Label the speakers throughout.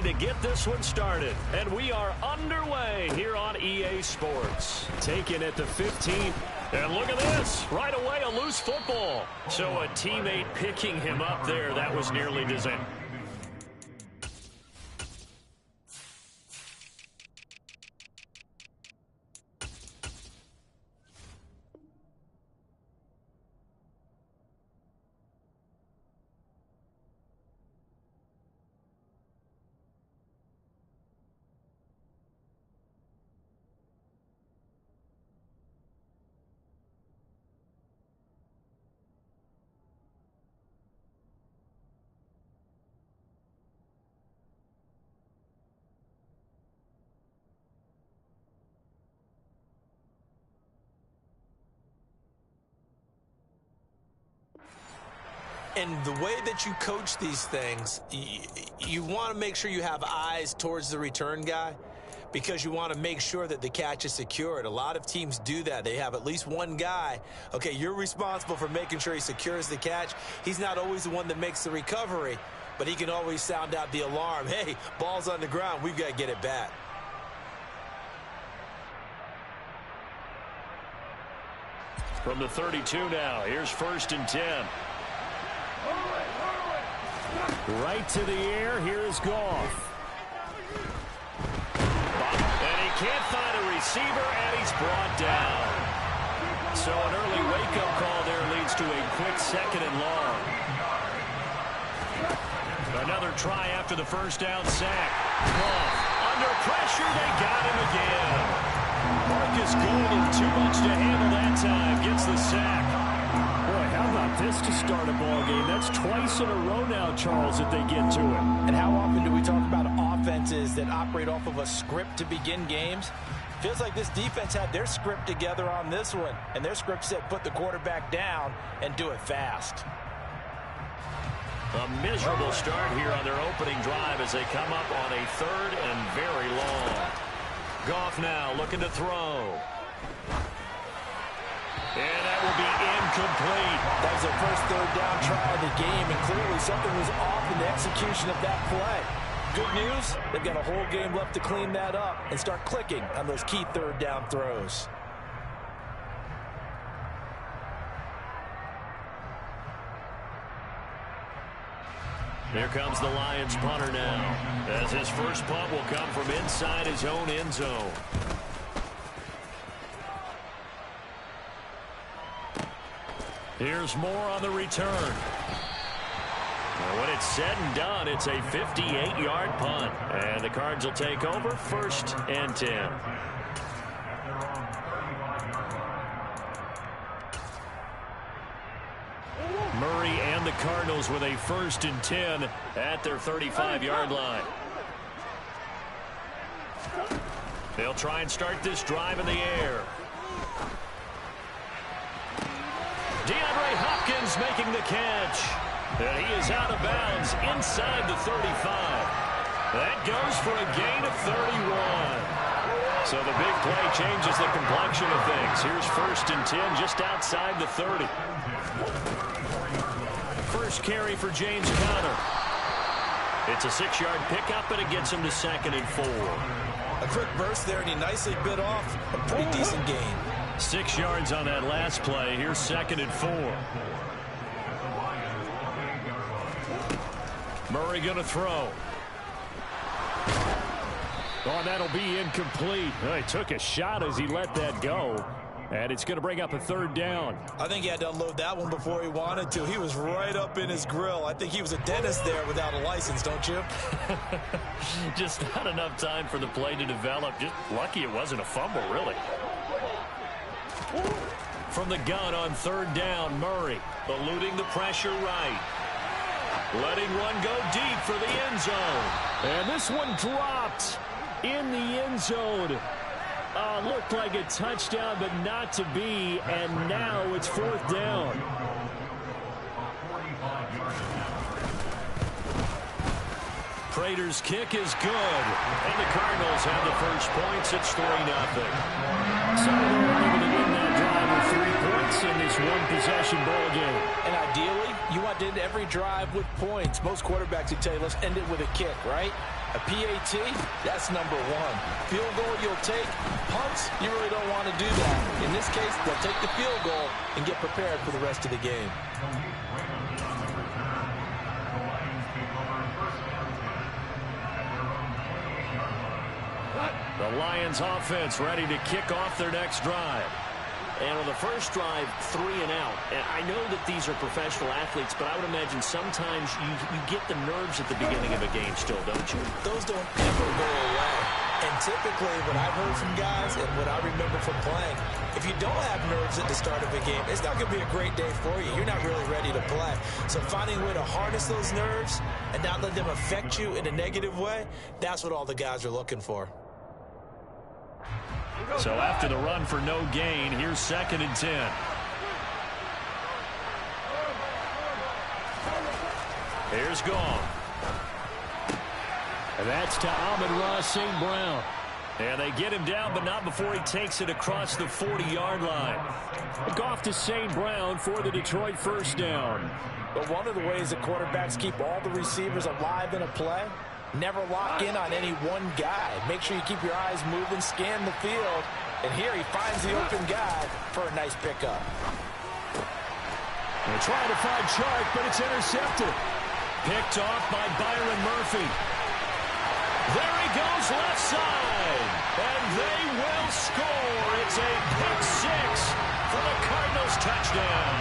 Speaker 1: to get this one started. And we are underway here on EA Sports. Taken at the 15. And look at this. Right away, a loose football. So a teammate picking him up there. That was nearly disaster.
Speaker 2: And the way that you coach these things, you want to make sure you have eyes towards the return guy because you want to make sure that the catch is secured. A lot of teams do that. They have at least one guy. Okay, you're responsible for making sure he secures the catch. He's not always the one that makes the recovery, but he can always sound out the alarm. Hey, ball's on the ground. We've got to get it back.
Speaker 1: From the 32 now, here's 1st and 10. Right to the air, here is Goff. And he can't find a receiver, and he's brought down. So an early wake-up call there leads to a quick 2nd and long. Another try after the first down sack. Goff under pressure, they got him again. Marcus Golden, too much to handle that time, gets the sack. Boy, how about this to start a ball game? That's twice in a row now, Charles, that they get to it.
Speaker 2: And how often do we talk about offenses that operate off of a script to begin games? Feels like this defense had their script together on this one, and their script said put the quarterback down and do it fast.
Speaker 1: A miserable start here on their opening drive as they come up on a 3rd and very long. Goff now looking to throw. And that will be incomplete.
Speaker 2: That was their first 3rd down try of the game, and clearly something was off in the execution of that play. Good news, they've got a whole game left to clean that up and start clicking on those key 3rd down throws.
Speaker 1: Here comes the Lions punter now, as his first punt will come from inside his own end zone. Here's more on the return. And when it's said and done, it's a 58-yard punt. And the Cards will take over 1st and 10. Murray and the Cardinals with a 1st and 10 at their 35-yard line. They'll try and start this drive in the air. DeAndre Hopkins making the catch. And he is out of bounds inside the 35. That goes for a gain of 31. So the big play changes the complexion of things. Here's 1st and 10 just outside the 30. First carry for James Conner. It's a 6-yard pickup, and it gets him to 2nd and 4.
Speaker 2: A quick burst there, and he nicely bit off a pretty decent gain.
Speaker 1: 6 yards on that last play. Here's 2nd and 4. Murray going to throw. Oh, that'll be incomplete. Oh, he took a shot as he let that go. And it's going to bring up a 3rd down.
Speaker 2: I think he had to unload that one before he wanted to. He was right up in his grill. I think he was a dentist there without a license, don't you?
Speaker 1: Just not enough time for the play to develop. Just lucky it wasn't a fumble, really. From the gun on 3rd down, Murray eluding the pressure right. Letting one go deep for the end zone. And this one dropped in the end zone. Looked like a touchdown, but not to be. And now it's 4th down. Prater's kick is good. And the Cardinals have the first points. It's 3-0. So they're able to win that drive with 3 points in this one-possession ball game.
Speaker 2: And ideally, you want to end every drive with points. Most quarterbacks would tell you, let's end it with a kick, right? A PAT, that's number one. Field goal you'll take. Punts, you really don't want to do that. In this case, they'll take the field goal and get prepared for the rest of the game.
Speaker 1: The Lions offense ready to kick off their next drive. And on the first drive, 3 and out. And I know that these are professional athletes, but I would imagine sometimes you get the nerves at the beginning of a game still, don't you?
Speaker 2: Those don't ever go away. And typically, what I've heard from guys and what I remember from playing, if you don't have nerves at the start of a game, it's not going to be a great day for you. You're not really ready to play. So finding a way to harness those nerves and not let them affect you in a negative way, that's what all the guys are looking for.
Speaker 1: So after the run for no gain, here's 2nd and 10. Here's Goff. And that's to Amon-Ra St. Brown. And they get him down, but not before he takes it across the 40-yard line. Goff to St. Brown for the Detroit first down.
Speaker 2: But one of the ways that quarterbacks keep all the receivers alive in a play, never lock in on any one guy. Make sure you keep your eyes moving, scan the field. And here he finds the open guy for a nice pickup.
Speaker 1: They're trying to find Chark, but it's intercepted. Picked off by Byron Murphy. There he goes left side. And they will score. It's a pick 6 for the Cardinals touchdown.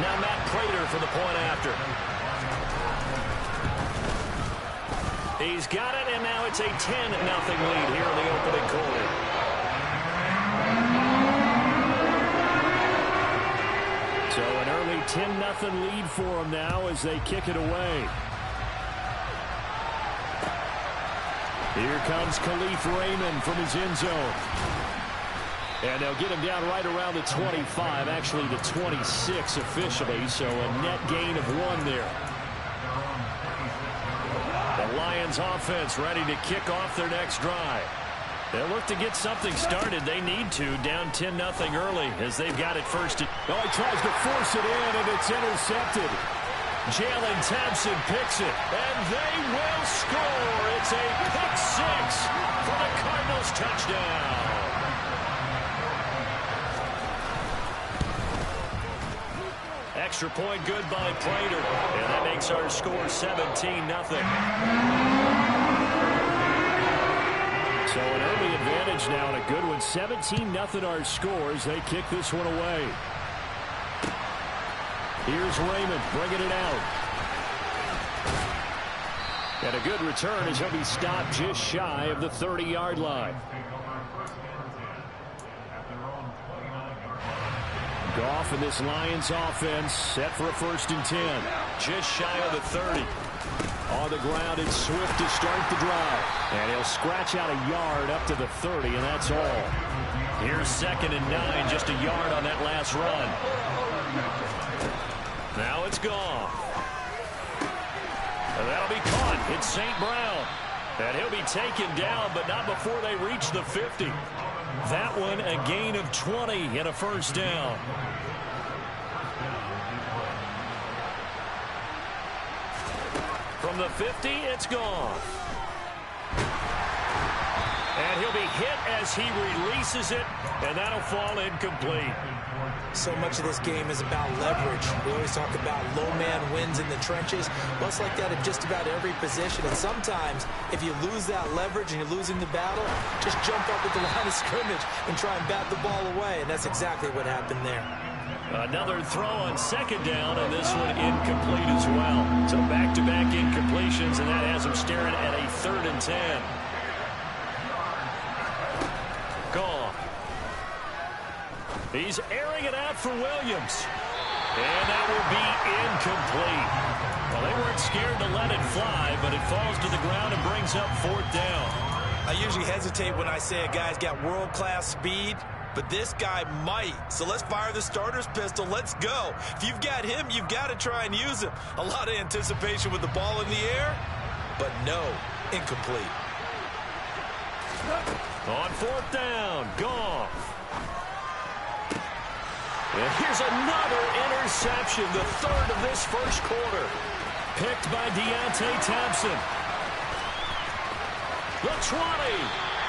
Speaker 1: Now Matt Prater for the point after. He's got it, and now it's a 10-0 lead here in the opening quarter. So an early 10-0 lead for them now as they kick it away. Here comes Khalif Raymond from his end zone. And they'll get him down right around the 25, actually the 26 officially, so a net gain of 1 there. The Lions offense ready to kick off their next drive. They'll look to get something started. They need to, down 10-0 early as they've got it first. Oh, he tries to force it in, and it's intercepted. Jalen Thompson picks it, and they will score. It's a pick 6 for the Cardinals touchdown. Extra point good by Prater, and that makes our score 17-0. So an early advantage now and a good one. 17-0 our scores. They kick this one away. Here's Raymond bringing it out. And a good return as he'll be stopped just shy of the 30-yard line. Goff and this Lions offense set for a 1st and 10. Just shy of the 30. On the ground, it's Swift to start the drive. And he'll scratch out a yard up to the 30, and that's all. Here's 2nd and 9, just a yard on that last run. Now it's Goff. And that'll be caught. It's St. Brown. And he'll be taken down, but not before they reach the 50. That one a gain of 20 and a first down. From the 50, it's gone. And he'll be hit as he releases it, and that'll fall incomplete.
Speaker 2: So much of this game is about leverage. We always talk about low man wins in the trenches. Well, it's like that at just about every position. And sometimes, if you lose that leverage and you're losing the battle, just jump up at the line of scrimmage and try and bat the ball away. And that's exactly what happened there.
Speaker 1: Another throw on 2nd down, and this one incomplete as well. So back-to-back incompletions, and that has him staring at a 3rd and 10. Gone. He's airing it out for Williams. And that will be incomplete. Well, they weren't scared to let it fly, but it falls to the ground and brings up 4th down.
Speaker 2: I usually hesitate when I say a guy's got world-class speed, but this guy might. So let's fire the starter's pistol. Let's go. If you've got him, you've got to try and use him. A lot of anticipation with the ball in the air, but no, incomplete.
Speaker 1: On 4th down, Goff. And here's another interception, the 3rd of this first quarter. Picked by Deontay Thompson. The 20.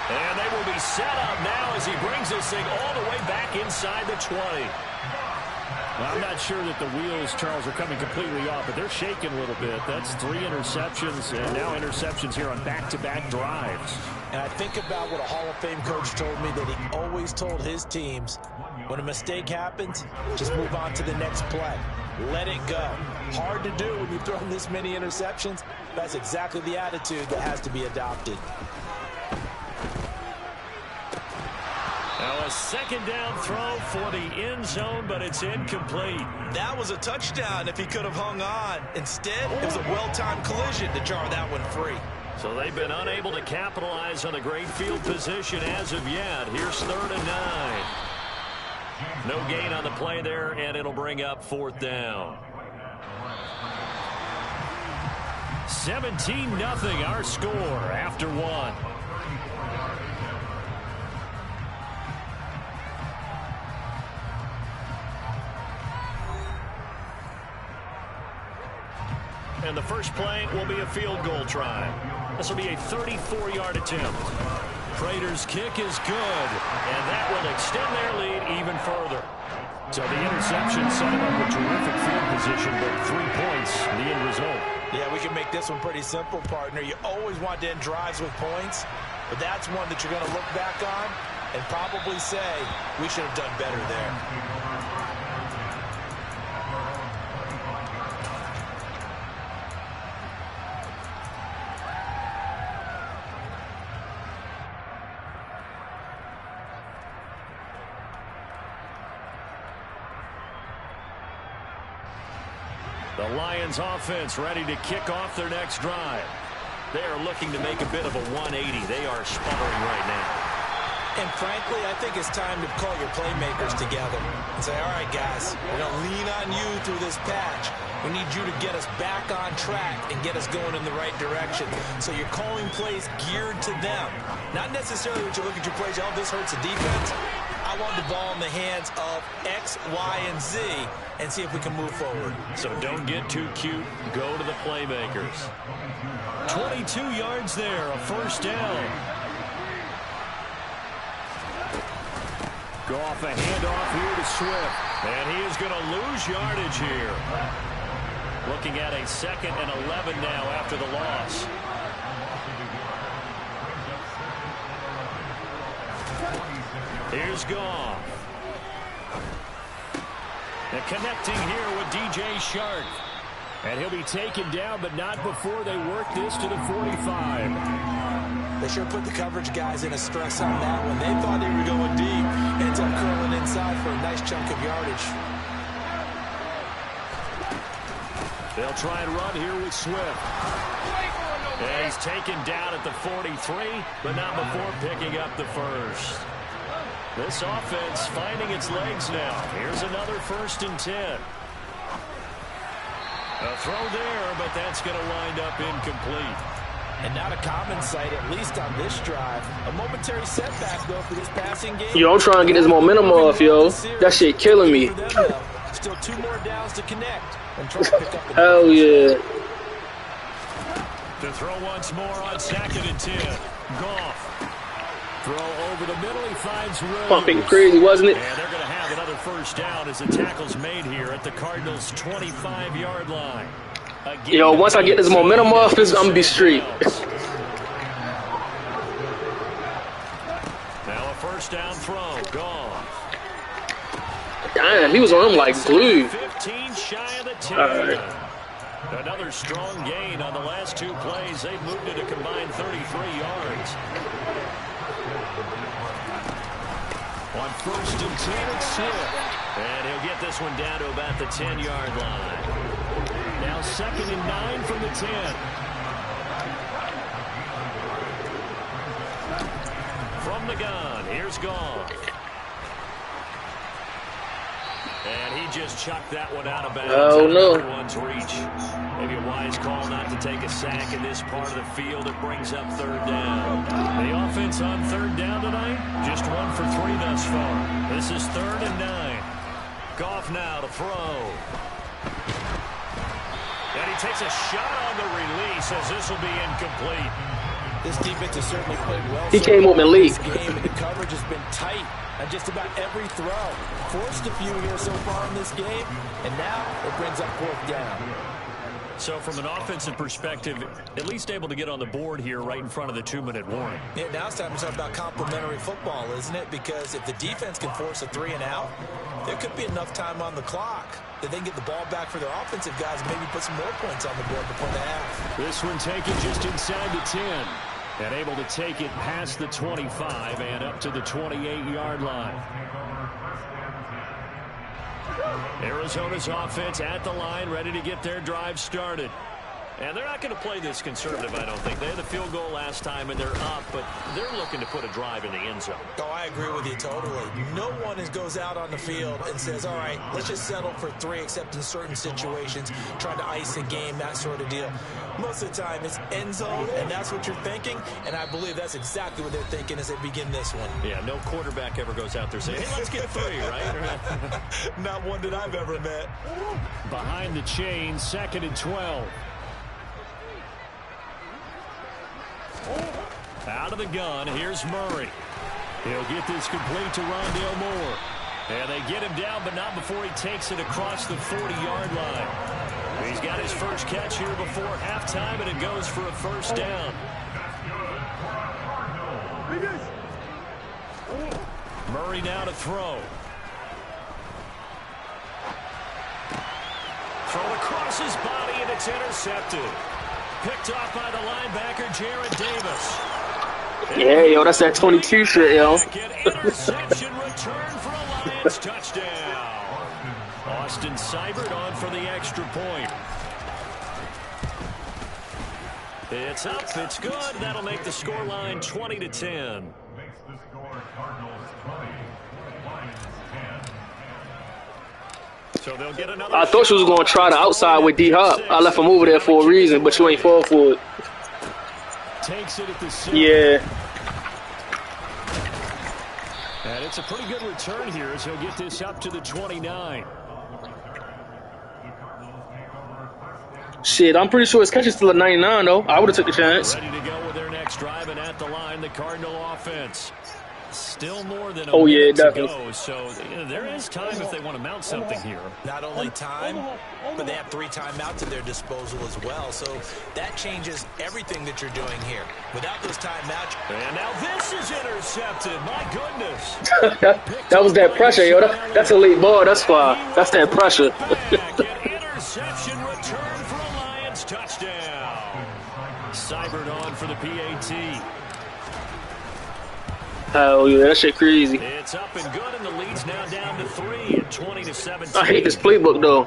Speaker 1: And they will be set up now as he brings this thing all the way back inside the 20.
Speaker 3: Well, I'm not sure that the wheels, Charles, are coming completely off, but they're shaking a little bit. That's 3 interceptions and now interceptions here on back-to-back drives.
Speaker 2: And I think about what a Hall of Fame coach told me, that he always told his teams, when a mistake happens, just move on to the next play. Let it go. Hard to do when you've thrown this many interceptions. That's exactly the attitude that has to be adopted.
Speaker 1: Now a second down throw for the end zone, but it's incomplete.
Speaker 2: That was a touchdown if he could have hung on. Instead, it was a well-timed collision to jar that one free.
Speaker 1: So they've been unable to capitalize on a great field position as of yet. Here's 3rd and 9. No gain on the play there, and it'll bring up 4th down. 17-0 our score after 1. And the first play will be a field goal try. This will be a 34-yard attempt. Prater's kick is good, and that will extend their lead even further. So the interception set him up with terrific field position, but 3 points, the end result.
Speaker 2: Yeah, we can make this one pretty simple, partner. You always want to end drives with points, but that's one that you're going to look back on and probably say, we should have done better there.
Speaker 1: The Lions offense ready to kick off their next drive. They are looking to make a bit of a 180. They are sputtering right now.
Speaker 2: And frankly, I think it's time to call your playmakers together and say, all right, guys, we're going to lean on you through this patch. We need you to get us back on track and get us going in the right direction. So you're calling plays geared to them. Not necessarily when you look at your plays, oh, this hurts the defense. I want the ball in the hands of X, Y, and Z and see if we can move forward.
Speaker 1: So don't get too cute. Go to the playmakers. 22 yards there, a 1st down. Goff a handoff here to Swift. And he is going to lose yardage here. Looking at a 2nd and 11 now after the loss. Here's Goff. And connecting here with DJ Shark. And he'll be taken down, but not before they work this to the 45.
Speaker 2: They sure put the coverage guys in a stress on that one. They thought they were going deep. Ends up curling inside for a nice chunk of yardage.
Speaker 1: They'll try and run here with Swift. And he's taken down at the 43, but not before picking up the 1st. This offense finding its legs now. Here's another 1st and 10. A throw there, but that's going to wind up incomplete.
Speaker 2: And not a common sight, at least on this drive. A momentary setback, though, for this passing game.
Speaker 4: Yo, I'm trying to get this momentum off, yo. That shit killing me.
Speaker 2: Still 2 more downs to connect. And try to pick up the
Speaker 4: Hell yeah.
Speaker 1: To throw once more on 2nd and 10. Goff. Throw over the middle. He finds Rose.
Speaker 4: Pumping crazy, wasn't it?
Speaker 1: And they're going to have another 1st down as the tackle's made here at the Cardinals' 25-yard line. Again,
Speaker 4: Yo, once I get this momentum off, I'm going to be straight.
Speaker 1: Now a 1st down throw. Goff.
Speaker 4: Damn, he was on him like glue.
Speaker 1: 15 shy of the 10.
Speaker 4: Right.
Speaker 1: Another strong gain on the last 2 plays. They've moved it a combined 33 yards. On 1st and 10, it's Swift. And he'll get this one down to about the 10-yard line. Now 2nd and 9 from the 10. From the gun, here's Goff. And he just chucked that one out of bounds.
Speaker 4: Oh, no.
Speaker 1: Everyone's reach. Maybe a wise call not to take a sack in this part of the field. It brings up 3rd down. The offense on 3rd down tonight, just 1 for 3 thus far. This is 3rd and 9. Goff now to throw. And he takes a shot on the release as this will be incomplete.
Speaker 2: This defense has certainly played well.
Speaker 4: He came open late.
Speaker 2: This game, and the coverage has been tight on just about every throw. Forced a few here so far in this game, and now it brings up 4th down.
Speaker 1: So from an offensive perspective, at least able to get on the board here right in front of the 2-minute warning.
Speaker 2: Yeah, now it's time to talk about complementary football, isn't it? Because if the defense can force a 3 and out, there could be enough time on the clock that they can get the ball back for their offensive guys and maybe put some more points on the board before the half.
Speaker 1: This one taken just inside the 10. And able to take it past the 25 and up to the 28-yard line. Arizona's offense at the line, ready to get their drive started. And they're not going to play this conservative, I don't think. They had the field goal last time, and they're up, but they're looking to put a drive in the end zone.
Speaker 2: Oh, I agree with you totally. No one goes out on the field and says, all right, let's just settle for 3, except in certain situations, trying to ice a game, that sort of deal. Most of the time, it's end zone, and that's what you're thinking, and I believe that's exactly what they're thinking as they begin this one.
Speaker 1: Yeah, no quarterback ever goes out there saying, hey, let's get 3, right?
Speaker 2: Not one that I've ever met.
Speaker 1: Behind the chain, 2nd and 12. Out of the gun, here's Murray. He'll get this complete to Rondale Moore. And they get him down, but not before he takes it across the 40-yard line. He's got his first catch here before halftime, and it goes for a 1st down. Murray now to throw. Thrown across his body, and it's intercepted. Picked off by the linebacker, Jared Davis.
Speaker 4: Yeah, yo, that's that 22 shit, yo.
Speaker 1: Interception return for a Lions touchdown. Austin Seibert on for the extra point. It's up, it's good. That'll make the scoreline 20-10. So they'll get another.
Speaker 4: I thought she was going to try the outside with D-Hop. I left him over there for a reason, but you ain't fall for it.
Speaker 1: Takes it at the 7.
Speaker 4: Yeah.
Speaker 1: And it's a pretty good return here as he'll get this up to the 29.
Speaker 4: Shit, I'm pretty sure his catch is still at 99, though. I would have took the chance.
Speaker 1: Ready to go with their next drive, and at the line, the Cardinal offense. Still more than a minute to go, so there is time if they want to mount something here.
Speaker 2: Not only time, but they have 3 timeouts at their disposal as well. So that changes everything that you're doing here. Without those timeouts.
Speaker 1: And now this is intercepted. My goodness.
Speaker 4: that was that pressure, yo. That's a late ball. That's fine. That's that pressure.
Speaker 1: Interception return for a Lions touchdown. Seibert on for the PAT.
Speaker 4: Hell yeah, that shit crazy.
Speaker 1: It's up and good, and the lead's now down to 3 at 20-17.
Speaker 4: I hate this playbook though.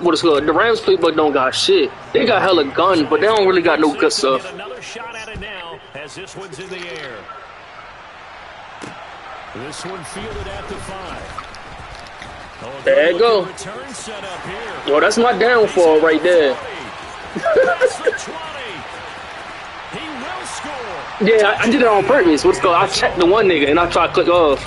Speaker 4: What is good? The Rams playbook don't got shit. They got hella guns, but they don't really got no good stuff.
Speaker 1: Another shot at it now as this one's in the air. This one fielded at the 5. Oh,
Speaker 4: there you go.
Speaker 1: Return set up here.
Speaker 4: Yo, that's my downfall right there.
Speaker 1: That's the 20. He will score.
Speaker 4: Yeah, I did it on purpose. What's called? I checked the one nigga and I tried to click off.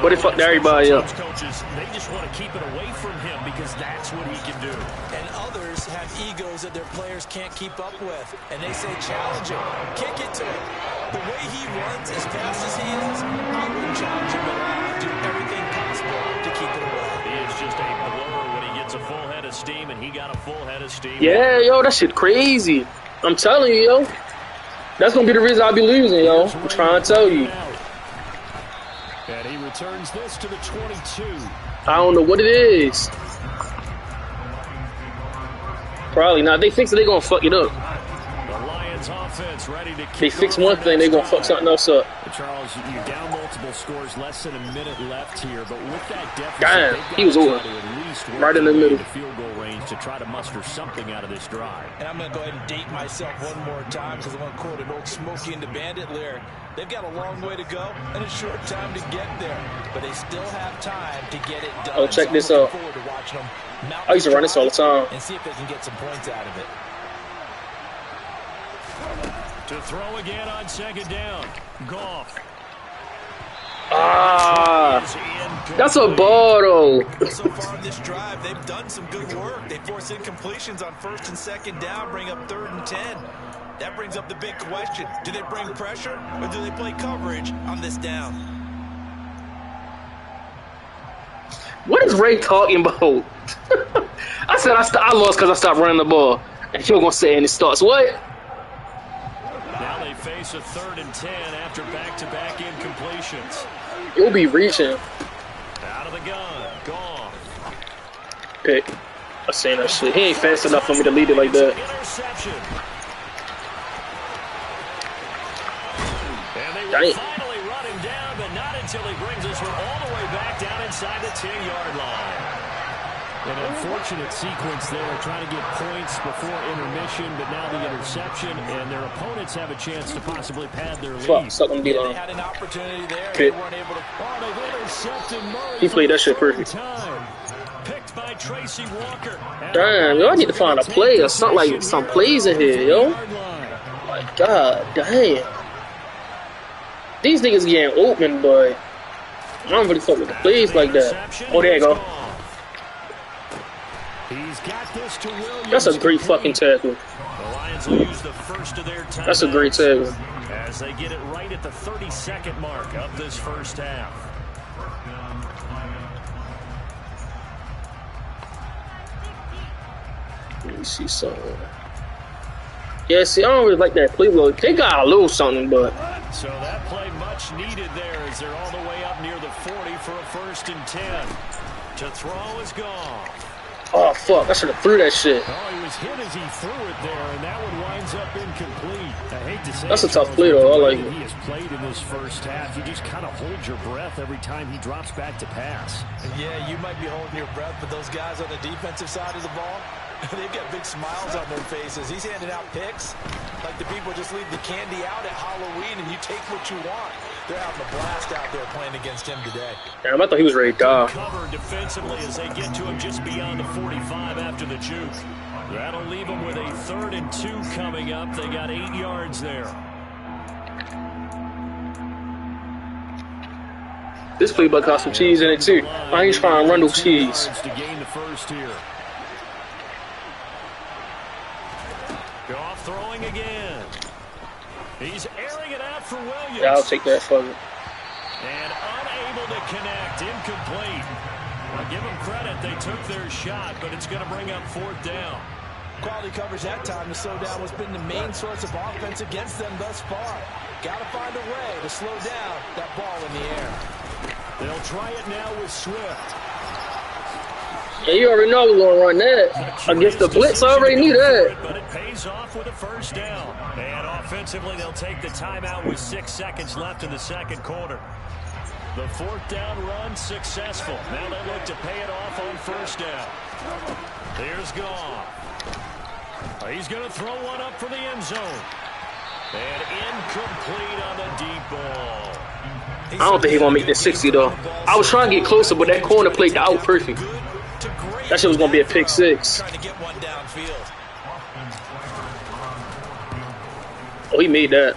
Speaker 4: But it fucked everybody up.
Speaker 1: Coaches, they just want to keep it away from him because that's what he can do.
Speaker 2: And others have egos that their players can't keep up with. And they say, challenge him. Kick it to him. The way he runs as fast as he is, I wouldn't challenge him at all. I'd do everything possible to keep it away.
Speaker 1: He is just a blur when he gets a full head of steam, and he got a full head of steam.
Speaker 4: Yeah, yo, that shit crazy. I'm telling you, yo. That's going to be the reason I'll be losing, yo. I'm trying to tell you.
Speaker 1: And he returns this to the 22.
Speaker 4: I don't know what it is. Probably not. They fix it, they're going to fuck it up.
Speaker 1: The Lions offense ready to
Speaker 4: they fix one thing, they're going to fuck something else up.
Speaker 1: Charles, you're down multiple scores, less than a minute left here, but with that deficit,
Speaker 4: damn, he was over. Right in the middle.
Speaker 1: The field goal range to try to muster something out of this drive.
Speaker 2: And I'm going to go ahead and date myself one more time because I want to quote an old Smokey and the Bandit lyric. They've got a long way to go and a short time to get there, but they still have time to get it done.
Speaker 4: Oh, check this out. I used to run this all the time.
Speaker 2: And see if they can get some points out of it.
Speaker 1: To throw again on 2nd down. Goff.
Speaker 4: That's a ball, though.
Speaker 2: So far in this drive, they've done some good work. They force incompletions on 1st and 2nd down, bring up 3rd and 10. That brings up the big question. Do they bring pressure or do they play coverage on this down?
Speaker 4: What is Ray talking about? I said I lost because I stopped running the ball. And you're going to say, and it starts what?
Speaker 1: Now they face a 3rd and 10 after back-to-back incompletions.
Speaker 4: You'll be reaching.
Speaker 1: Out of the gun. Gone.
Speaker 4: Pick. I seen that shit. He ain't fast enough for me to lead it like that.
Speaker 1: Interception. And they will finally run him down, but not until he brings this one all the way back down inside the 10-yard line.
Speaker 3: An unfortunate sequence there, trying to get points before intermission, but now the interception, and their opponents have a chance to possibly pad their lead.
Speaker 4: Fuck, suck him
Speaker 2: They had an opportunity there. They weren't able to.
Speaker 4: He played that shit perfect.
Speaker 1: Picked by Tracy Walker.
Speaker 4: Damn, yo, I need to find a play or something, like some plays in here, yo. My God, damn. These niggas getting open, but I don't really fuck with the plays like that. Oh, there you go.
Speaker 1: He's got this to Williams.
Speaker 4: That's a great fucking tackle.
Speaker 1: The Lions will use the first of their timeouts.
Speaker 4: That's a great tackle.
Speaker 1: As they get it right at the 32nd mark of this first half.
Speaker 4: Let me see something. Yeah, see, I don't really like that play. Well, they got a little something, but.
Speaker 1: So that play much needed there as they're all the way up near the 40 for a 1st and 10. To throw is gone.
Speaker 4: Oh, fuck. I should have threw that shit.
Speaker 3: Oh, he was hit as he threw it there, and that one winds up incomplete. I hate to say
Speaker 4: that's a tough play, though. I like it.
Speaker 3: He has played in this first half. You just kind of hold your breath every time he drops back to pass.
Speaker 2: Yeah, you might be holding your breath, but those guys on the defensive side of the ball, they've got big smiles on their faces. He's handing out picks like the people just leave the candy out at Halloween and you take what you want. They're having a blast out there playing against him today.
Speaker 4: Damn, I thought he was ready to die.
Speaker 1: Cover defensively as they get to him just beyond the 45 after the juke. That'll leave them with a 3rd and 2 coming up. They got 8 yards there.
Speaker 4: This play but got some cheese in it too. I ain't trying to run no cheese.
Speaker 3: To gain the first here.
Speaker 1: Goff throwing again. He's airing it out for Williams.
Speaker 4: Yeah, I'll take that for you.
Speaker 1: And unable to connect. Incomplete. I'll give them credit. They took their shot, but it's going to bring up 4th down.
Speaker 2: Quality coverage that time to slow down what's been the main source of offense against them thus far. Got to find a way to slow down that ball in the air.
Speaker 1: They'll try it now with Swift.
Speaker 4: Yeah, you already know we're going to run that. Against the blitz, I already knew that.
Speaker 1: But it pays off with a 1st down. And offensively, they'll take the timeout with 6 seconds left in the 2nd quarter. The 4th down run successful. Now they look to pay it off on 1st down. Here's Goff. He's going to throw one up for the end zone. And incomplete on the deep ball.
Speaker 4: I don't think he's going to make this 60, though. I was trying to get closer, but that corner played out perfect. That shit was going to be a pick 6.
Speaker 2: Trying to get one downfield.
Speaker 4: Oh, he made that.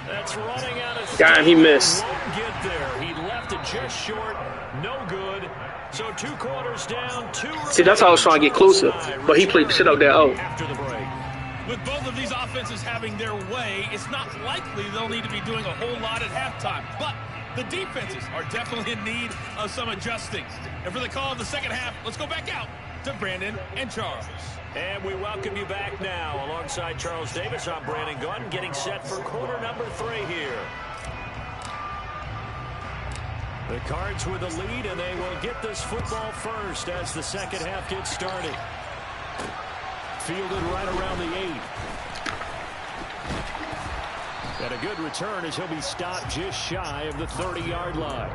Speaker 1: That's running out of
Speaker 4: damn, he missed.
Speaker 1: Won't get there. He left it just short. No good. So 2 quarters down, 2.
Speaker 4: See, that's how I was trying to get closer. But he played the shit out there out.
Speaker 1: After the break.
Speaker 5: With both of these offenses having their way, it's not likely they'll need to be doing a whole lot at halftime. But the defenses are definitely in need of some adjusting. And for the call of the 2nd half, let's go back out to Brandon and Charles.
Speaker 1: And we welcome you back now. Alongside Charles Davis, I'm Brandon Gunn, getting set for quarter number 3 here. The Cards with the lead, and they will get this football first as the 2nd half gets started. Fielded right around the 8. And a good return as he'll be stopped just shy of the 30-yard line.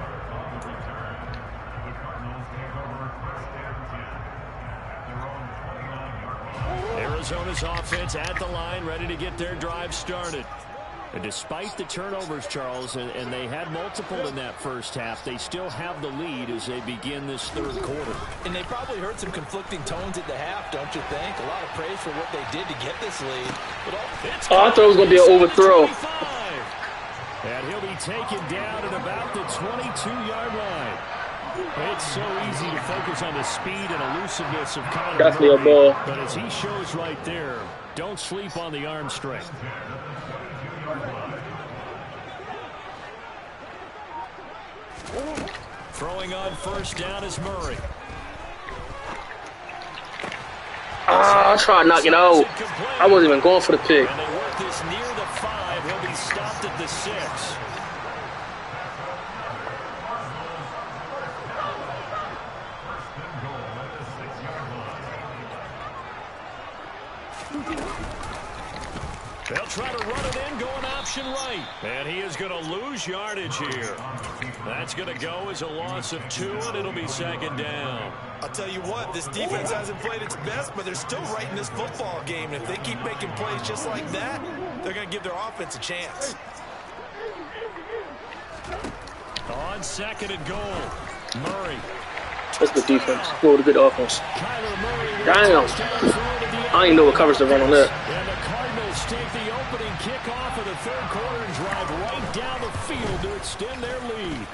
Speaker 1: Arizona's offense at the line, ready to get their drive started. And despite the turnovers, Charles, and they had multiple in that first half, they still have the lead as they begin this 3rd quarter.
Speaker 2: And they probably heard some conflicting tones at the half, don't you think? A lot of praise for what they did to get this lead. But
Speaker 4: I thought it was going to be an overthrow.
Speaker 1: And he'll be taken down at about the 22-yard line. It's so easy to focus on the speed and elusiveness of Connor.
Speaker 4: Definitely a ball.
Speaker 1: But as he shows right there,
Speaker 3: Don't sleep on the arm strength.
Speaker 1: Throwing on first down is Murray.
Speaker 4: I tried to knock it out. I wasn't even going for the pick.
Speaker 1: And they work this near the 5. He'll be stopped at the 6. They'll try to run it in, going option right. And he is going to lose yardage here. That's going to go as a loss of 2, and it'll be second down.
Speaker 2: I'll tell you what, this defense hasn't played its best, but they're still right in this football game. And if they keep making plays just like that, they're going to give their offense a chance.
Speaker 1: On second and goal, Murray.
Speaker 4: That's good defense. What a good offense. Damn. I didn't know what covers to run on that.
Speaker 1: And the Cardinals take the opening kickoff of the third quarter and drive right down the field to extend their lead.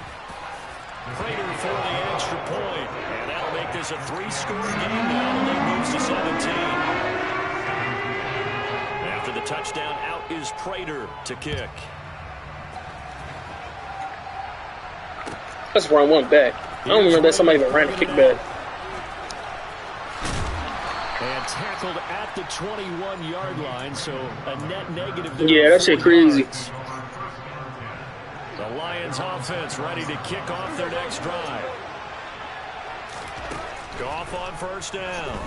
Speaker 1: Prater for the extra point. And that'll make this a 3-score game now. The lead moves to 17. After the touchdown, out is Prater to kick.
Speaker 4: Let's run one back. I don't remember that somebody even ran a kickback.
Speaker 1: And tackled at the 21-yard line, so a net negative.
Speaker 4: Yeah, that shit crazy.
Speaker 1: The Lions offense ready to kick off their next drive. Goff on first down.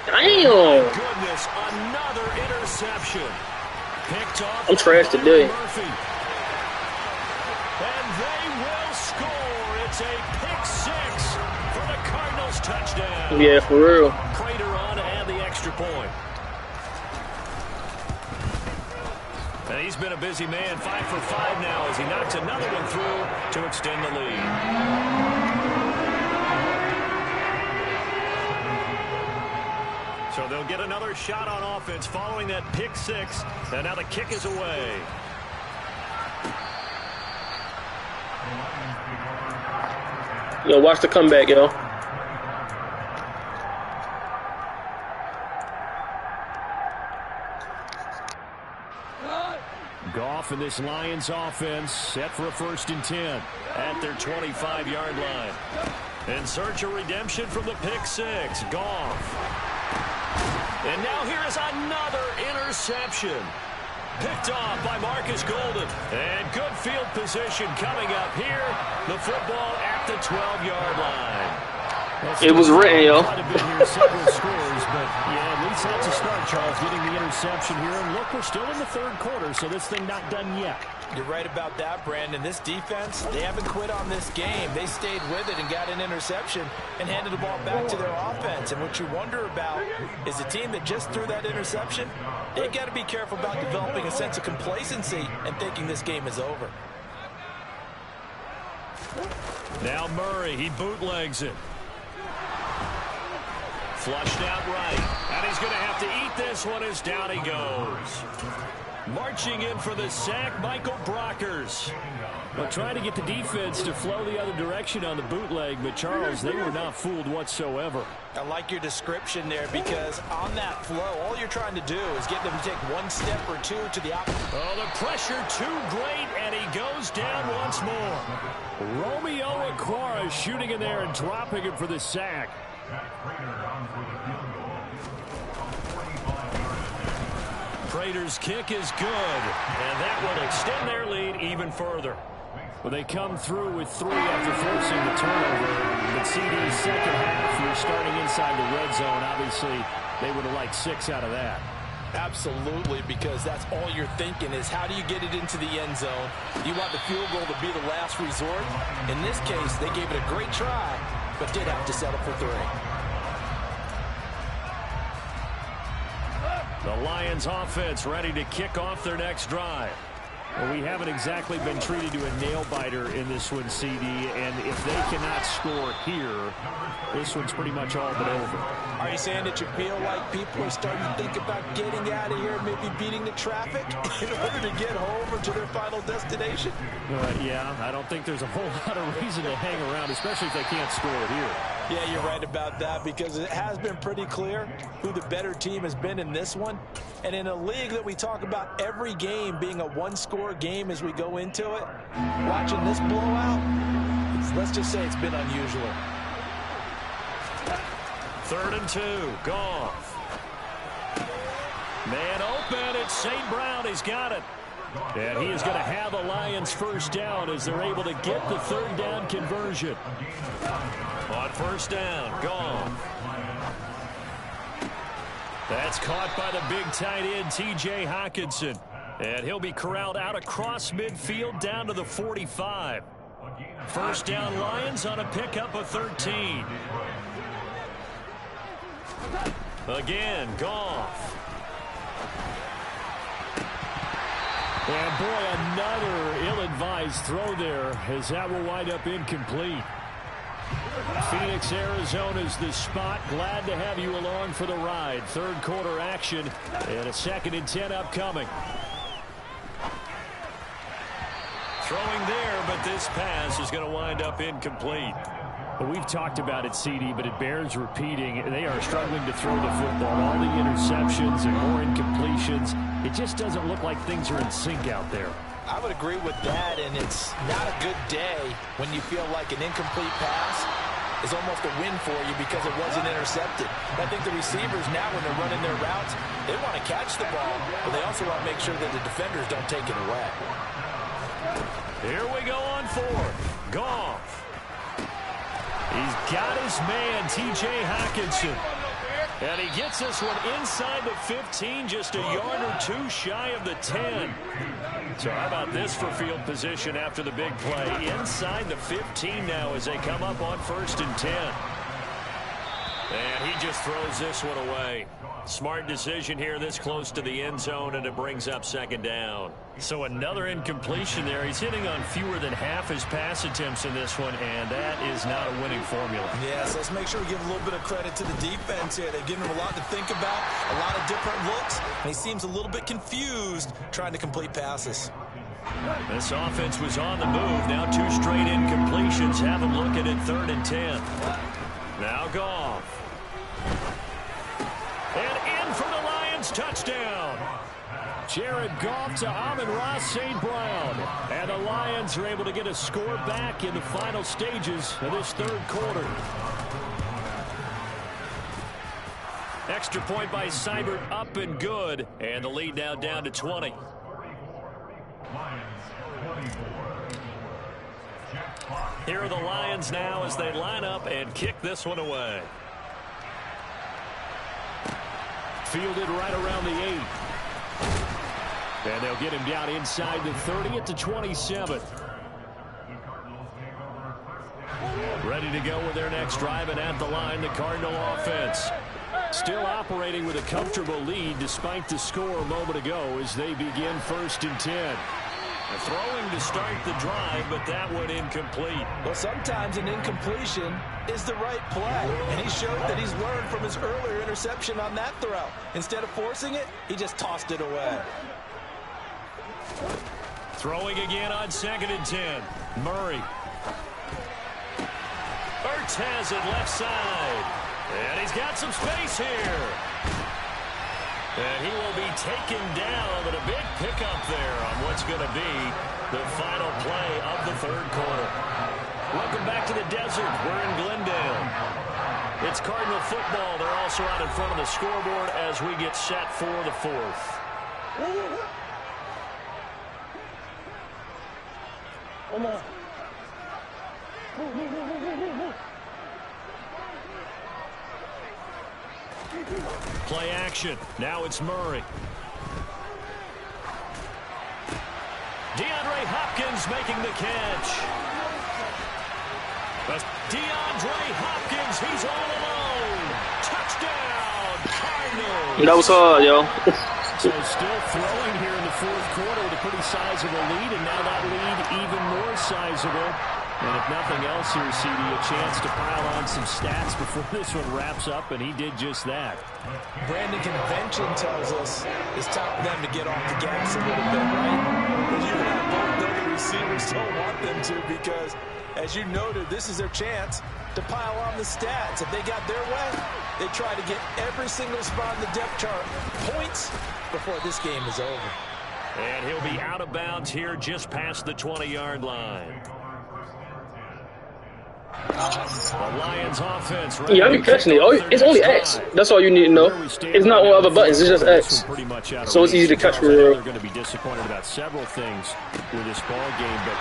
Speaker 4: Damn.
Speaker 1: Goodness, another interception. Picked off.
Speaker 4: I'm trash today.
Speaker 1: Murphy. And they will score. It's a pick 6 for the Cardinals touchdown.
Speaker 4: Yeah, for real.
Speaker 1: Prater on to add the extra point. And he's been a busy man, 5 for 5 now as he knocks another one through to extend the lead. So they'll get another shot on offense following that pick 6. And now the kick is away.
Speaker 4: Yo, watch the comeback, yo.
Speaker 1: Goff and this Lions offense set for a 1st and 10 at their 25-yard line. In search of redemption from the pick 6, Goff. And now here is another interception. Picked off by Marcus Golden. And good field position coming up here. The football at the 12-yard line.
Speaker 4: It was written, yo.
Speaker 1: Several scores, but yeah, at least that's a start, Charles, getting the interception here. And look, we're still in the third quarter, so this thing not done yet.
Speaker 2: You're right about that, Brandon. This defense, they haven't quit on this game. They stayed with it and got an interception and handed the ball back to their offense. And what you wonder about is a team that just threw that interception, they've got to be careful about developing a sense of complacency and thinking this game is over.
Speaker 1: Now Murray, he bootlegs it. Flushed out right. And he's going to have to eat this one as down he goes. Marching in for the sack, Michael Brockers.
Speaker 3: Well, trying to get the defense to flow the other direction on the bootleg, but Charles, they were not fooled whatsoever.
Speaker 2: I like your description there because on that flow, all you're trying to do is get them to take one step or two to the opposite.
Speaker 1: Oh, the pressure too great, and he goes down once more.
Speaker 3: Romeo Aquara shooting in there and dropping him for the sack.
Speaker 1: Prater's kick is good, and that will extend their lead even further.
Speaker 3: Well, they come through with 3 after forcing the turnover. But CD's second half, you're starting inside the red zone. Obviously, they would have liked 6 out of that.
Speaker 2: Absolutely, because that's all you're thinking is how do you get it into the end zone? You want the field goal to be the last resort. In this case, they gave it a great try, but did have to settle for 3.
Speaker 1: The Lions offense ready to kick off their next drive.
Speaker 3: Well, we haven't exactly been treated to a nail-biter in this one, CD, and if they cannot score here, this one's pretty much all but over.
Speaker 2: Are you saying that you feel like people are starting to think about getting out of here, maybe beating the traffic in order to get home or to their final destination?
Speaker 3: Yeah, I don't think there's a whole lot of reason to hang around, especially if they can't score it here.
Speaker 2: Yeah, you're right about that because it has been pretty clear who the better team has been in this one. And in a league that we talk about every game being a one-score game as we go into it, watching this blowout, let's just say it's been unusual.
Speaker 1: 3rd and 2, Goff. Man open, it's St. Brown, he's got it. And he is going to have a Lions first down as they're able to get the 3rd down conversion. On 1st down, Goff. That's caught by the big tight end, T.J. Hockenson. And he'll be corralled out across midfield down to the 45. First down Lions on a pickup of 13. Again, Goff. And boy, another ill-advised throw there as that will wind up incomplete. Phoenix, Arizona's the spot. Glad to have you along for the ride. 3rd quarter action and a 2nd and 10 upcoming. Throwing there, but this pass is going to wind up incomplete.
Speaker 3: Well, we've talked about it, CD, but it bears repeating. They are struggling to throw the football. All the interceptions and more incompletions. It just doesn't look like things are in sync out there.
Speaker 2: I would agree with that, and it's not a good day when you feel like an incomplete pass is almost a win for you because it wasn't intercepted. I think the receivers now, when they're running their routes, they want to catch the ball, but they also want to make sure that the defenders don't take it away.
Speaker 1: Here we go on 4th. Goff. He's got his man, T.J. Hockenson. And he gets this one inside the 15, just a yard or 2 shy of the 10. So how about this for field position after the big play? Inside the 15 now as they come up on 1st and 10. And he just throws this one away. Smart decision here this close to the end zone, and it brings up 2nd down. So another incompletion there. He's hitting on fewer than half his pass attempts in this one, and that is not a winning formula.
Speaker 2: Yes, let's make sure we give a little bit of credit to the defense here. They've given him a lot to think about, a lot of different looks, and he seems a little bit confused trying to complete passes.
Speaker 1: This offense was on the move. Now 2 straight incompletions. Have them looking at 3rd and 10. Now Goff. And in for the Lions touchdown. Jared Goff to Amon-Ra St. Brown. And the Lions are able to get a score back in the final stages of this 3rd quarter. Extra point by Seibert, up and good. And the lead now down to 20. Here are the Lions now as they line up and kick this one away. Fielded right around the 8. And they'll get him down inside the 30 at the 27. Ready to go with their next drive, and at the line, the Cardinal offense. Still operating with a comfortable lead despite the score a moment ago as they begin 1st and 10. Throwing to start the drive, but that one incomplete.
Speaker 2: Well, sometimes an incompletion is the right play, and he showed that he's learned from his earlier interception on that throw. Instead of forcing it, he just tossed it away.
Speaker 1: Throwing again on 2nd and 10. Murray. Ertz has it left side. And he's got some space here. And he will be taken down, but a big pickup there on what's going to be the final play of the 3rd quarter. Welcome back to the desert. We're in Glendale. It's Cardinal football. They're also out in front of the scoreboard as we get set for the 4th. Play action. Now it's Murray. DeAndre Hopkins making the catch. DeAndre Hopkins, he's all alone. Touchdown, Cardinals.
Speaker 4: That was hard, yo.
Speaker 1: So still throwing here in the 4th quarter with a pretty sizable lead, and now that lead even more sizable. And if nothing else here, CD, a chance to pile on some stats before this one wraps up, and he did just that.
Speaker 2: Brandon, convention tells us it's time for them to get off the gas a little bit, right? But you and I both know the receivers don't want them to because As you noted, this is their chance to pile on the stats. If they got their way, they try to get every single spot in the depth chart points before this game is over.
Speaker 1: And he'll be out of bounds here just past the 20-yard line. The Lions offense.
Speaker 4: Yeah, I'm catching it. It's only X. That's all you need to know. It's not on other buttons. It's just X. So it's easy to catch for real.
Speaker 3: They're going to be disappointed about several things with this ball game, but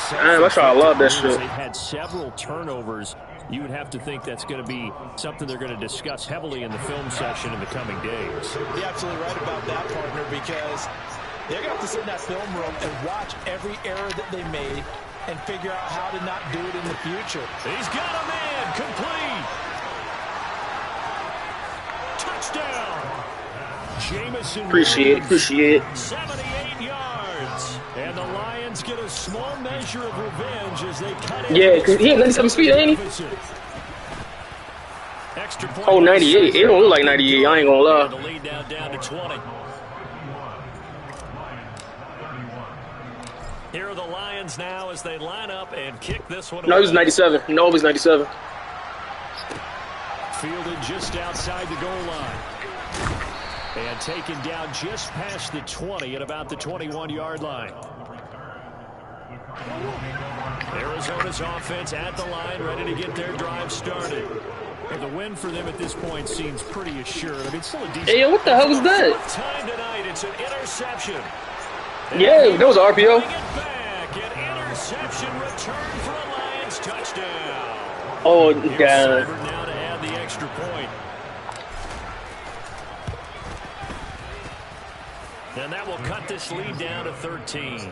Speaker 4: damn, I try to love that shit.
Speaker 3: They've had several turnovers. You would have to think that's going to be something they're going to discuss heavily in the film session in the coming days.
Speaker 2: You're absolutely right about that, partner, because they're going to have to sit in that film room and watch every error that they made and figure out how to not do it in the future.
Speaker 1: He's got a man complete. Touchdown. Jamison.
Speaker 4: Appreciate it.
Speaker 1: 78 yards. And the Lions get a small measure of revenge as they cut in.
Speaker 4: Yeah, because he had 97 speed, ain't he? Oh, 98. It don't look like 98. I ain't gonna lie.
Speaker 1: The lead now down to 20. Here are the Lions now as they line up and kick this one away.
Speaker 4: No, he was 97. No, it was 97.
Speaker 1: Fielded just outside the goal line. And taken down just past the 20 at about the 21-yard line. Arizona's offense at the line, ready to get their drive started. And the win for them at this point seems pretty assured. I mean, it's still a decent.
Speaker 4: Hey, what the hell was that?
Speaker 1: Time tonight, it's an interception.
Speaker 4: Yeah, that was an RPO.
Speaker 1: Back, an interception return for a Lions touchdown.
Speaker 4: Oh,
Speaker 1: God. Now to add the extra point. And that will cut this lead down to 13.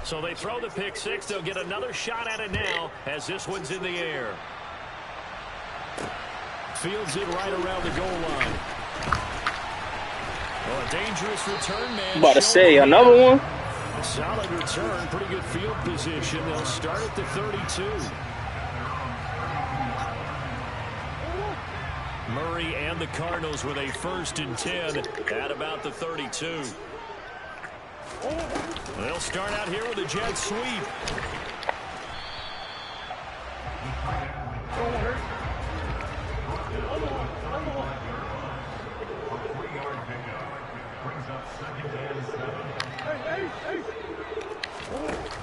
Speaker 1: So they throw the pick six. They'll get another shot at it now as this one's in the air. Fields it right around the goal line. Well, a dangerous return man.
Speaker 4: About to say another one.
Speaker 1: A solid return, pretty good field position. They'll start at the 32. Murray and the Cardinals with a 1st and 10 at about the 32. They'll start out here with a jet sweep.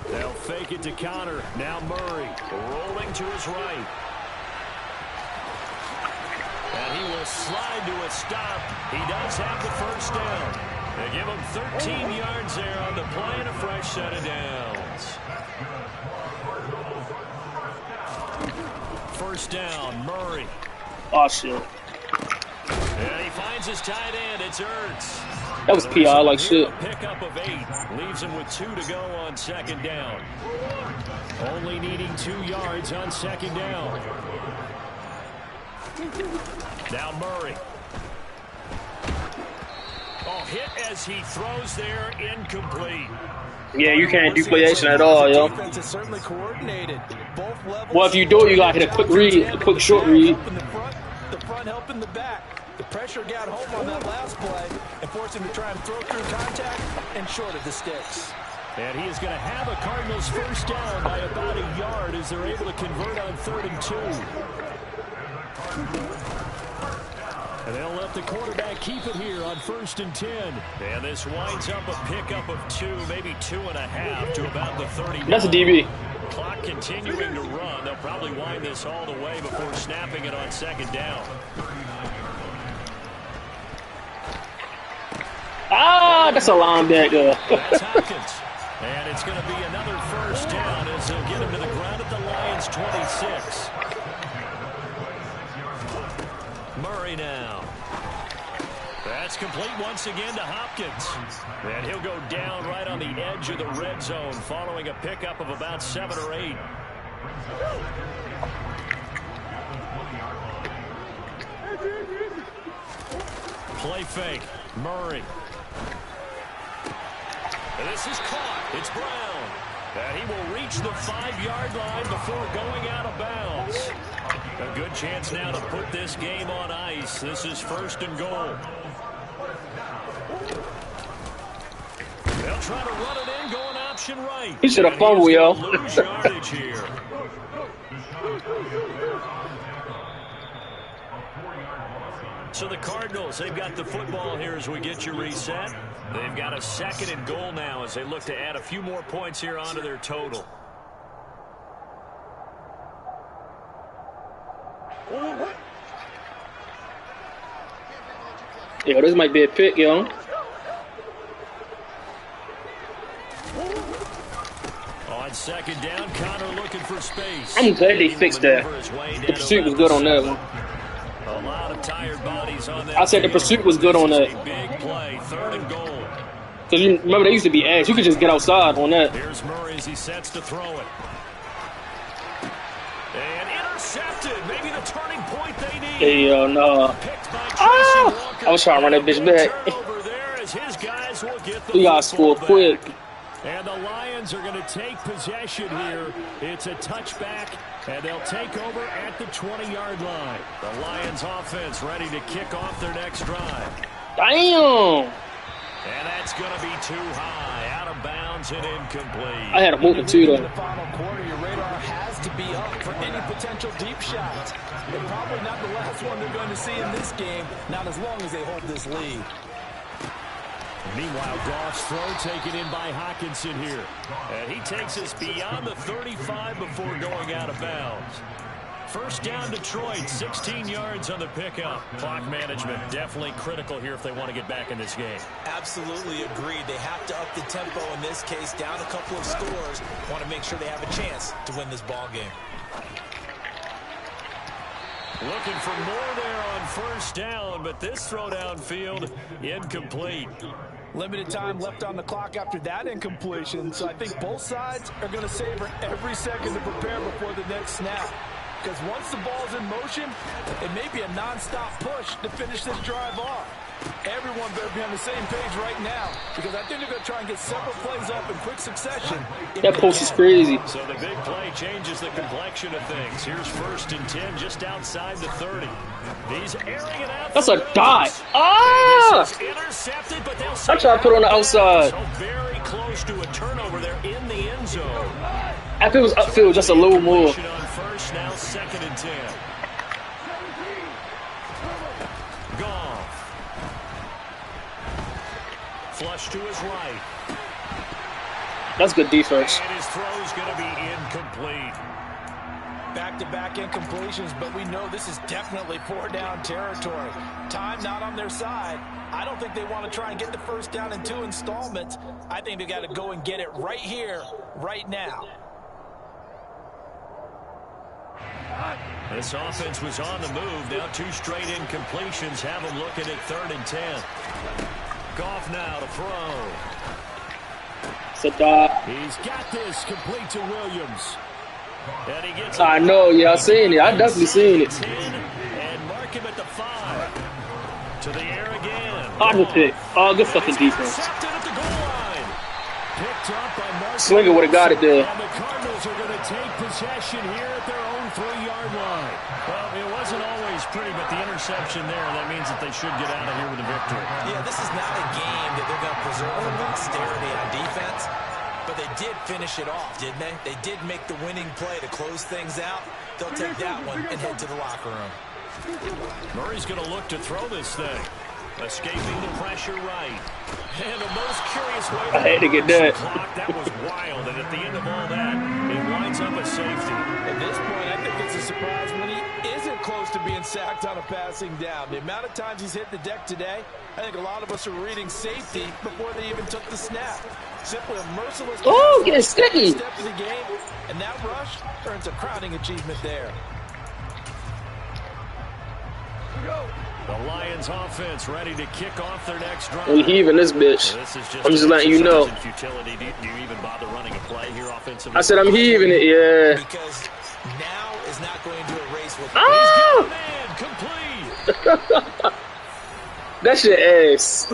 Speaker 1: They'll fake it to Connor. Now Murray rolling to his right. And he will slide to a stop. He does have the 1st down. They give him 13 yards there on the play and a fresh set of downs. 1st down, Murray.
Speaker 4: Oh, shit.
Speaker 1: And he finds his tight end. It's Ertz.
Speaker 4: That was PI like shit.
Speaker 1: Pickup of 8. Leaves him with 2 to go on 2nd down. Only needing 2 yards on 2nd down. Now Murray. Oh, hit as he throws there, incomplete.
Speaker 4: Yeah, you can't do play action at all, yo. Well, if you do it, you gotta hit a quick read, a quick short read.
Speaker 2: The front helping the back. The pressure got home on that last play and forced him to try and throw through contact and short of the sticks.
Speaker 1: And he is going to have a Cardinals 1st down by about a yard as they're able to convert on 3rd and 2. And they'll let the quarterback keep it here on 1st and 10. And this winds up a pickup of 2, maybe 2.5 to about the 30.
Speaker 4: That's a DB.
Speaker 1: Clock continuing to run. They'll probably wind this all the way before snapping it on 2nd down.
Speaker 4: Ah, that's a linebacker.
Speaker 1: That's Hopkins. And it's going to be another 1st down as they'll get him to the ground at the Lions' 26. Murray now. That's complete once again to Hopkins. And he'll go down right on the edge of the red zone following a pickup of about 7 or 8. Play fake. Murray. And this is caught. It's Brown. And he will reach the 5-yard line before going out of bounds. A good chance now to put this game on ice. This is 1st and goal. try to run it in, going option right.
Speaker 4: He should have fumbled, yo.
Speaker 1: Lose yardage here. So the Cardinals, they've got the football here as we get you reset. They've got a 2nd and goal now as they look to add a few more points here onto their total.
Speaker 4: Yo, this might be a pick, yo.
Speaker 1: On 2nd down, Connor looking for space.
Speaker 4: I'm glad they fixed that. The pursuit was good on that one.
Speaker 1: A lot of tired bodies on that.
Speaker 4: I said the pursuit was good on that.
Speaker 1: Big play, 3rd and goal.
Speaker 4: Because you remember, they used to be ass. You could just get outside on that.
Speaker 1: Here's Murray as he sets to throw it. And intercepted. Maybe the turning point they need.
Speaker 4: Hey, no. Ah! I was trying to run that bitch back. We got to score quick.
Speaker 3: And the Lions are going to take possession here. It's a touchback, and they'll take over at the 20-yard line.
Speaker 1: The Lions offense ready to kick off their next drive.
Speaker 4: Damn.
Speaker 1: And that's going to be too high. Out of bounds and incomplete.
Speaker 4: I had a movement too, though.
Speaker 2: In the final quarter, your radar has to be up for any potential deep shots. And probably not the last one they're going to see in this game, not as long as they hold this lead.
Speaker 3: Meanwhile, Goff's throw taken in by Hockenson here.
Speaker 1: And he takes us beyond the 35 before going out of bounds. 1st down, Detroit, 16 yards on the pickup. Clock management definitely critical here if they want to get back in this game.
Speaker 2: Absolutely agreed. They have to up the tempo in this case, down a couple of scores. Want to make sure they have a chance to win this ball game.
Speaker 1: Looking for more there on 1st down, but this throw downfield, incomplete.
Speaker 6: Limited time left on the clock after that incompletion, so I think both sides are going to savor every second to prepare before the next snap. Because once the ball's in motion, it may be a non-stop push to finish this drive off. Everyone better be on the same page right now, because I think they're going to try and get several plays up in quick succession.
Speaker 4: That post is crazy.
Speaker 1: So the big play changes the complexion of things. Here's 1st and 10 just outside the 30. He's airing it out.
Speaker 4: That's a dive. Ah!
Speaker 1: Intercepted, but they'll
Speaker 4: I tried to put it on the outside.
Speaker 1: So very close to a turnover there in the end zone.
Speaker 4: I think it was upfield just a little more.
Speaker 1: On 1st, now 2nd and 10. Goff. Flush to his right.
Speaker 4: That's good defense.
Speaker 1: And his throw's going to be incomplete.
Speaker 6: Back-to-back incompletions, but we know this is definitely 4-down territory. Time not on their side. I don't think they want to try and get the 1st down in 2 installments. I think they got to go and get it right here, right now.
Speaker 1: This offense was on the move. Now 2 straight incompletions have them looking at 3rd and 10. Goff now to throw.
Speaker 4: It's a dive.
Speaker 3: He's got this complete to Williams.
Speaker 1: And he gets
Speaker 4: I know, yeah, I seen it. I definitely seen it.
Speaker 1: 10 and mark him at the 5. To the air again.
Speaker 4: Auto pick. Oh, good fucking defense.
Speaker 1: Intercepted at the goal line.
Speaker 3: Picked up by Mark.
Speaker 4: Slinger would have got it there.
Speaker 3: And the Cardinals are going to take possession here at their own 3-yard line.
Speaker 1: Well, it wasn't always pretty, but the interception there, that means that they should get out of here with a victory.
Speaker 2: Yeah, this is not a game that they're going to preserve from posterity on defense, but they did finish it off, didn't they? They did make the winning play to close things out. They'll take that one and head to the locker room.
Speaker 1: Murray's going to look to throw this thing. Escaping the pressure right. And the most curious way
Speaker 4: I had to get that.
Speaker 1: That was wild, and at the end of all that, it winds up a safety.
Speaker 6: At this point, I think it's a surprise when he isn't close to being sacked on a passing down. The amount of times he's hit the deck today, I think a lot of us are reading safety before they even took the snap. Simply a merciless
Speaker 4: Getting sticky.
Speaker 6: step in the game, and that rush earns a crowning achievement there.
Speaker 1: The Lions offense ready to kick off their next drive.
Speaker 4: We heaving this bitch. I'm just letting you know.
Speaker 1: Futility. Do you even bother running a play here offensively?
Speaker 4: I said I'm heaving it, yeah.
Speaker 2: Because now is not going to erase what
Speaker 1: Man, complete.
Speaker 4: That shit ass.